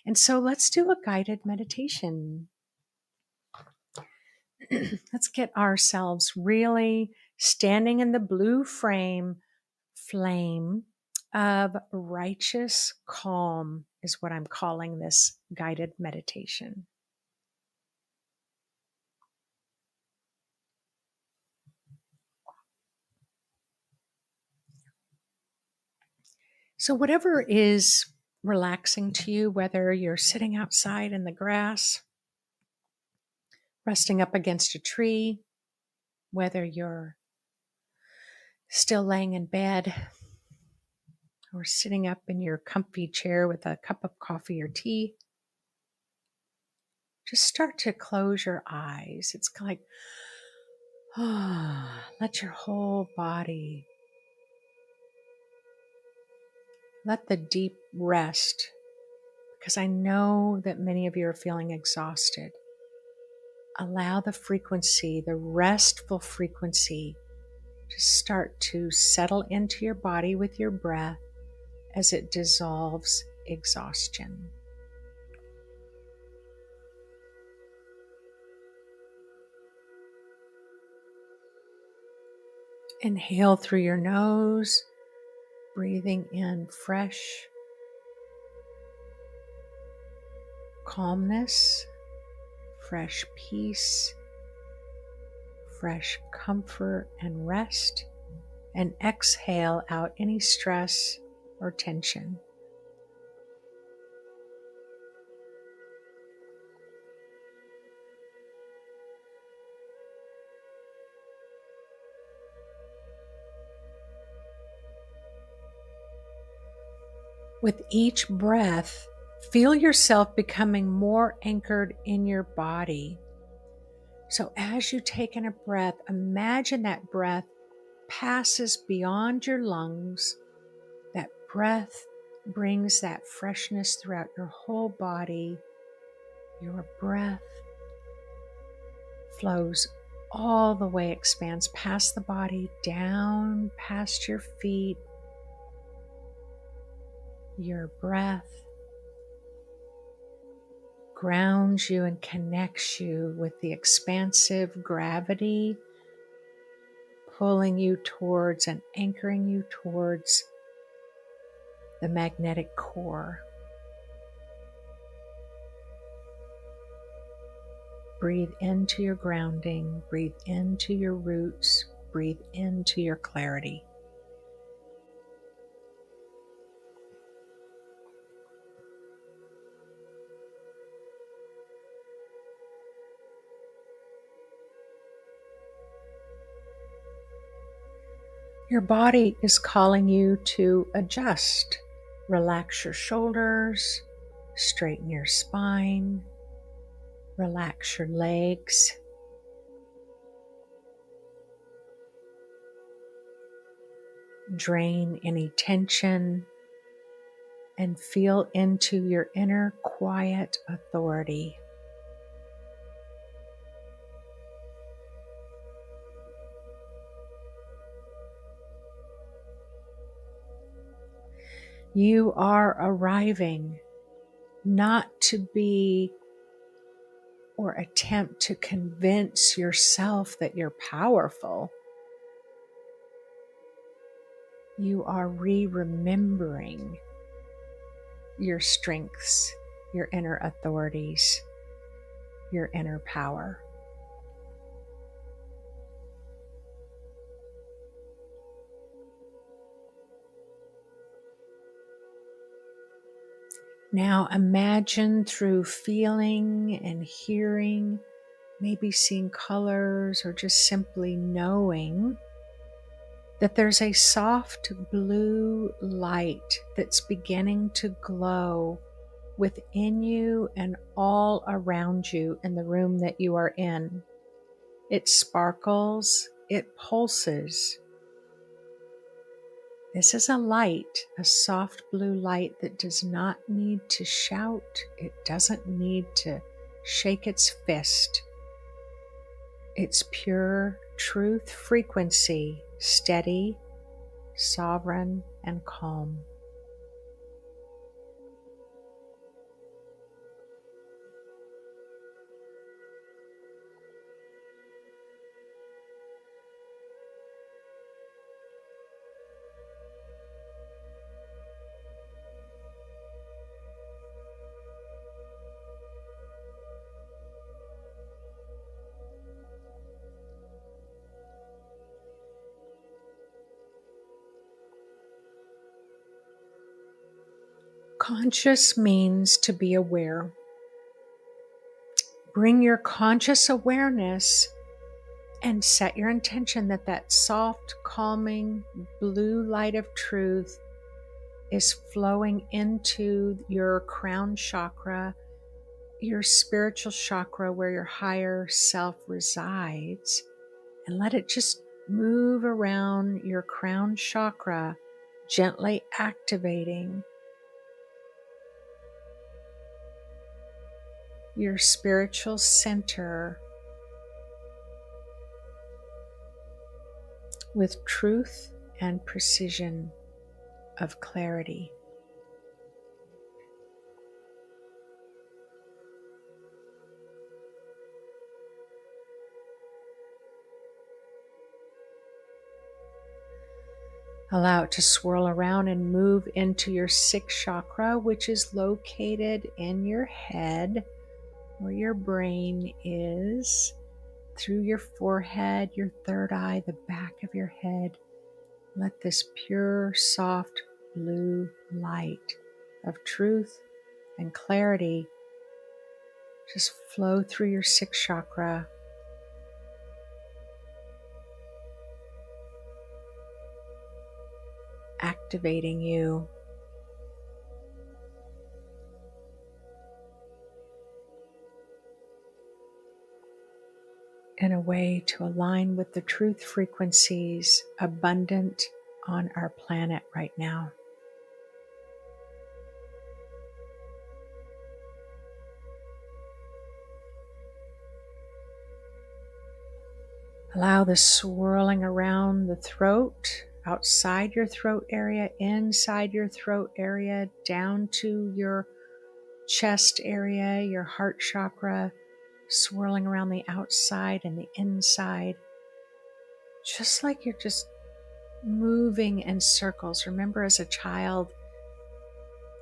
And so let's do a guided meditation. Let's get ourselves really standing in the blue flame of righteous calm is what I'm calling this guided meditation. So whatever is relaxing to you, whether you're sitting outside in the grass, resting up against a tree, whether you're still laying in bed or sitting up in your comfy chair with a cup of coffee or tea, just start to close your eyes. It's like, let your whole body, let the deep rest, because I know that many of you are feeling exhausted. Allow the frequency, the restful frequency, to start to settle into your body with your breath as it dissolves exhaustion. Inhale through your nose, breathing in fresh calmness, fresh peace, fresh comfort and rest, and exhale out any stress or tension. With each breath, feel yourself becoming more anchored in your body. So as you take in a breath, imagine that breath passes beyond your lungs. That breath brings that freshness throughout your whole body. Your breath flows all the way, expands past the body, down past your feet. Your breath grounds you and connects you with the expansive gravity, pulling you towards and anchoring you towards the magnetic core. Breathe into your grounding, breathe into your roots, breathe into your clarity. Your body is calling you to adjust. Relax your shoulders, straighten your spine, relax your legs. Drain any tension and feel into your inner quiet authority. You are arriving not to be or attempt to convince yourself that you're powerful. You are remembering your strengths, your inner authorities, your inner power. Now imagine through feeling and hearing, maybe seeing colors or just simply knowing that there's a soft blue light that's beginning to glow within you and all around you in the room that you are in. It sparkles, it pulses. This is a light, a soft blue light that does not need to shout. It doesn't need to shake its fist. It's pure truth frequency, steady, sovereign, and calm. Conscious means to be aware. Bring your conscious awareness and set your intention that that soft, calming blue light of truth is flowing into your crown chakra, your spiritual chakra where your higher self resides, and let it just move around your crown chakra, gently activating your spiritual center with truth and precision of clarity. Allow it to swirl around and move into your sixth chakra, which is located in your head, where your brain is, through your forehead, your third eye, the back of your head. Let this pure, soft blue light of truth and clarity just flow through your sixth chakra, activating you in a way to align with the truth frequencies abundant on our planet right now. Allow the swirling around the throat, outside your throat area, inside your throat area, down to your chest area, your heart chakra, swirling around the outside and the inside, just like you're just moving in circles. Remember, as a child,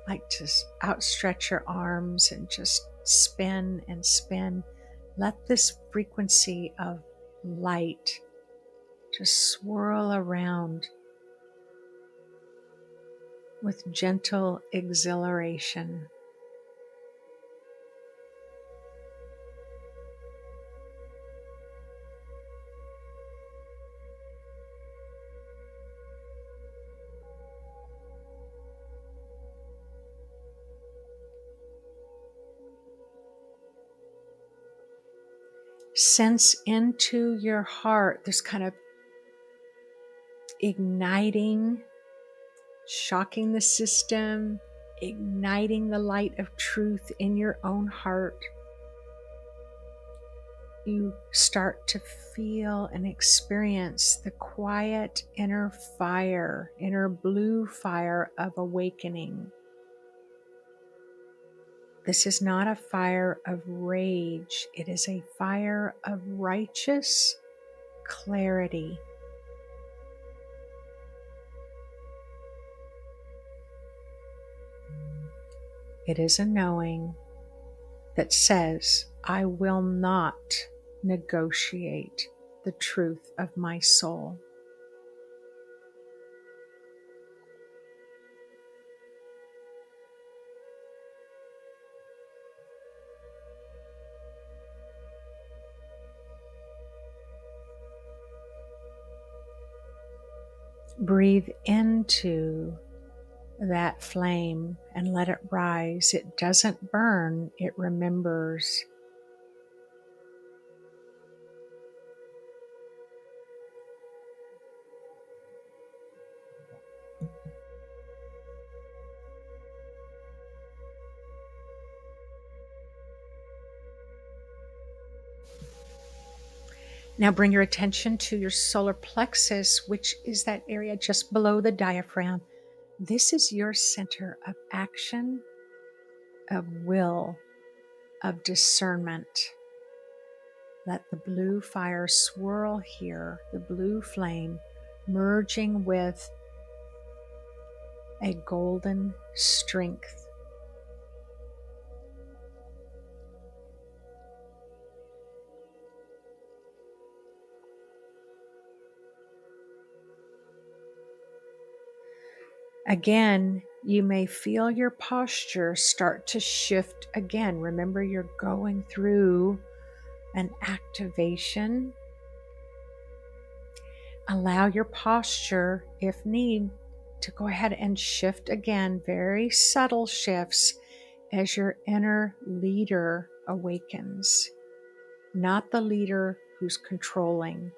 like to outstretch your arms and just spin and spin. Let this frequency of light just swirl around with gentle exhilaration. Sense into your heart this kind of igniting, shocking the system, igniting the light of truth in your own heart. You start to feel and experience the quiet inner fire, inner blue fire of awakening. This is not a fire of rage. It is a fire of righteous clarity. It is a knowing that says, I will not negotiate the truth of my soul. Breathe into that flame and let it rise. It doesn't burn, it remembers. Now bring your attention to your solar plexus, which is that area just below the diaphragm. This is your center of action, of will, of discernment. Let the blue fire swirl here, the blue flame, merging with a golden strength. Again, You may feel your posture start to shift again. Remember, you're going through an activation. Allow your posture, if need, to go ahead and shift again, very subtle shifts as your inner leader awakens. Not the leader who's controlling,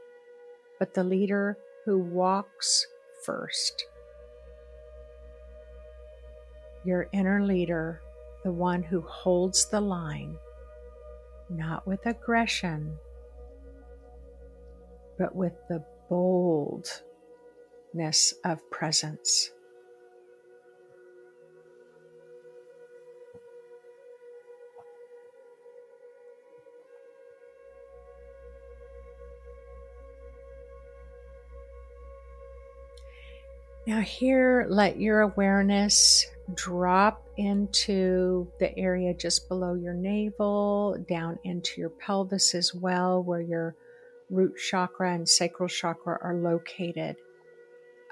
but the leader who walks first. Your inner leader, the one who holds the line, not with aggression, but with the boldness of presence. Now here, let your awareness drop into the area just below your navel, down into your pelvis as well, where your root chakra and sacral chakra are located.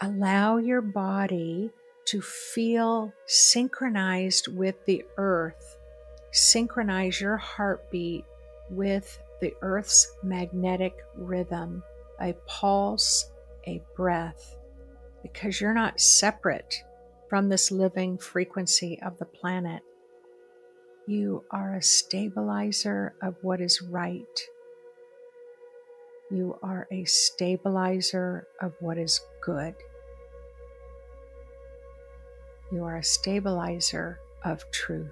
Allow your body to feel synchronized with the earth. Synchronize your heartbeat with the earth's magnetic rhythm, a pulse, a breath, because you're not separate from this living frequency of the planet. You are a stabilizer of what is right. You are a stabilizer of what is good. You are a stabilizer of truth.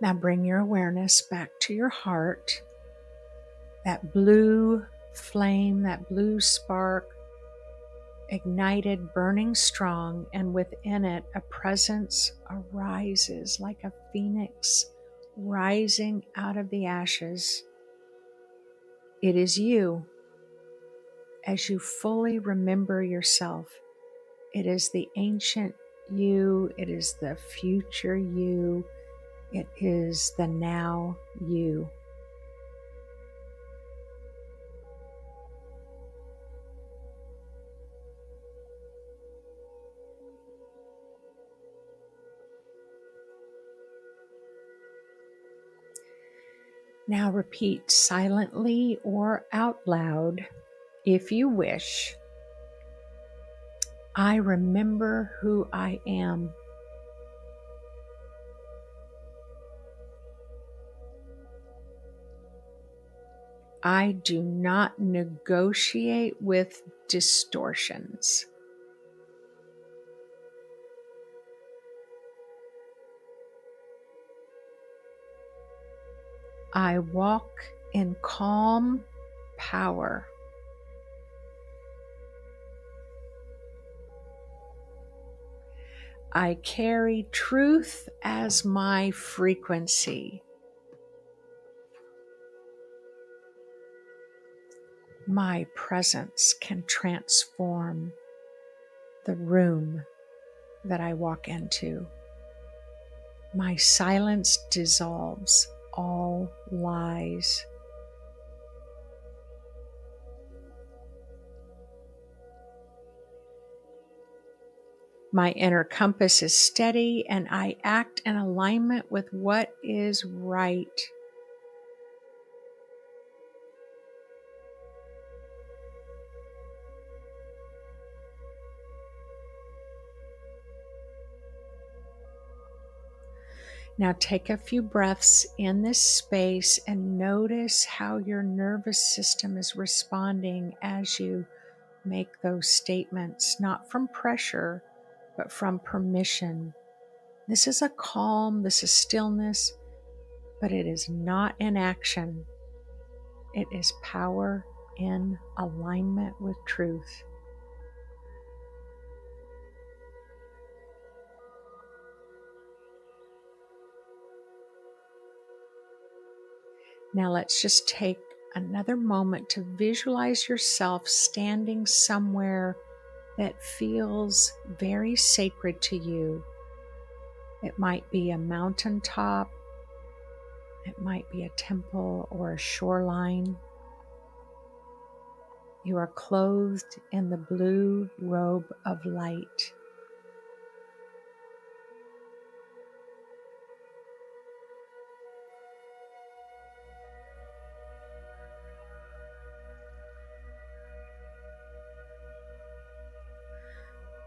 Now bring your awareness back to your heart. That blue flame, that blue spark, ignited, burning strong, and within it a presence arises like a phoenix rising out of the ashes. It is you. As you fully remember yourself, it is the ancient you, it is the future you, it is the now you. Now repeat silently or out loud, if you wish, I remember who I am. I do not negotiate with distortions. I walk in calm power. I carry truth as my frequency. My presence can transform the room that I walk into. My silence dissolves all lies. My inner compass is steady and I act in alignment with what is right. Now take a few breaths in this space and notice how your nervous system is responding as you make those statements, not from pressure, but from permission. This is a calm, this is stillness, but it is not inaction. It is power in alignment with truth. Now let's just take another moment to visualize yourself standing somewhere that feels very sacred to you. It might be a mountaintop, it might be a temple or a shoreline. You are clothed in the blue robe of light.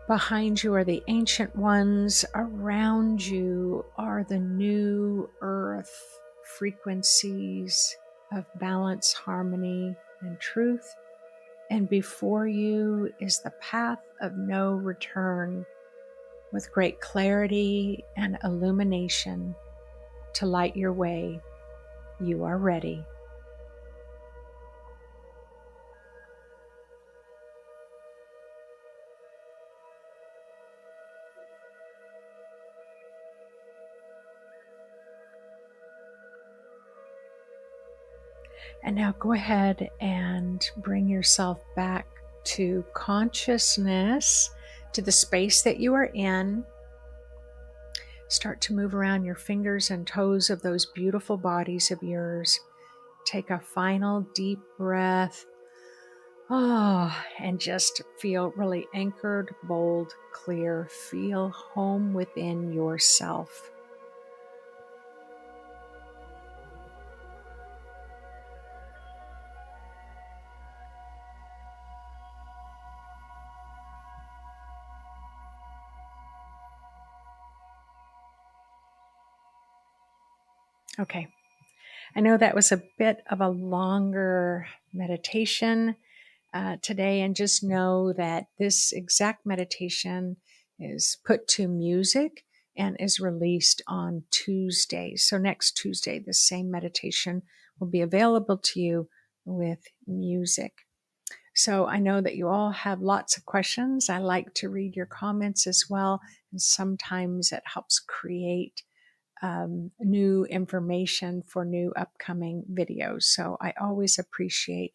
Behind you are the ancient ones. Around you are the new earth frequencies of balance, harmony, and truth. And before you is the path of no return with great clarity and illumination to light your way. You are ready. And now go ahead and bring yourself back to consciousness, to the space that you are in. Start to move around your fingers and toes of those beautiful bodies of yours. Take a final deep breath. And just feel really anchored, bold, clear. Feel home within yourself. Okay. I know that was a bit of a longer meditation today, and just know that this exact meditation is put to music and is released on Tuesday. So next Tuesday, the same meditation will be available to you with music. So I know that you all have lots of questions. I like to read your comments as well, and sometimes it helps create new information for new upcoming videos. So I always appreciate.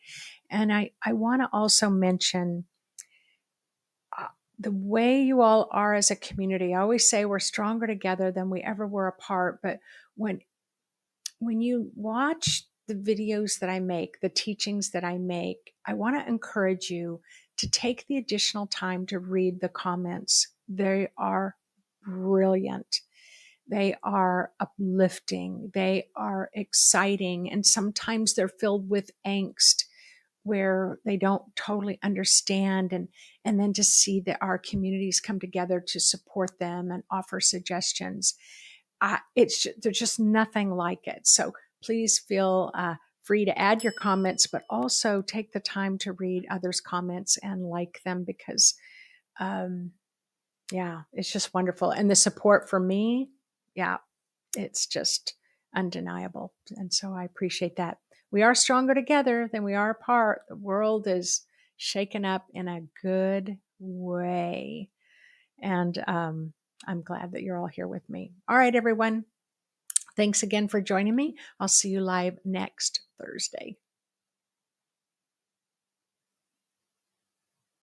And I want to also mention the way you all are as a community. I always say we're stronger together than we ever were apart. But when you watch the videos that I make, the teachings that I make, I want to encourage you to take the additional time to read the comments. They are brilliant. They are uplifting. They are exciting. And sometimes they're filled with angst where they don't totally understand. And then to see that our communities come together to support them and offer suggestions. There's just nothing like it. So please feel free to add your comments, but also take the time to read others' comments and like them, because yeah, it's just wonderful. And the support from me, yeah, it's just undeniable. And so I appreciate that. We are stronger together than we are apart. The world is shaken up in a good way. And I'm glad that you're all here with me. All right, everyone. Thanks again for joining me. I'll see you live next Thursday.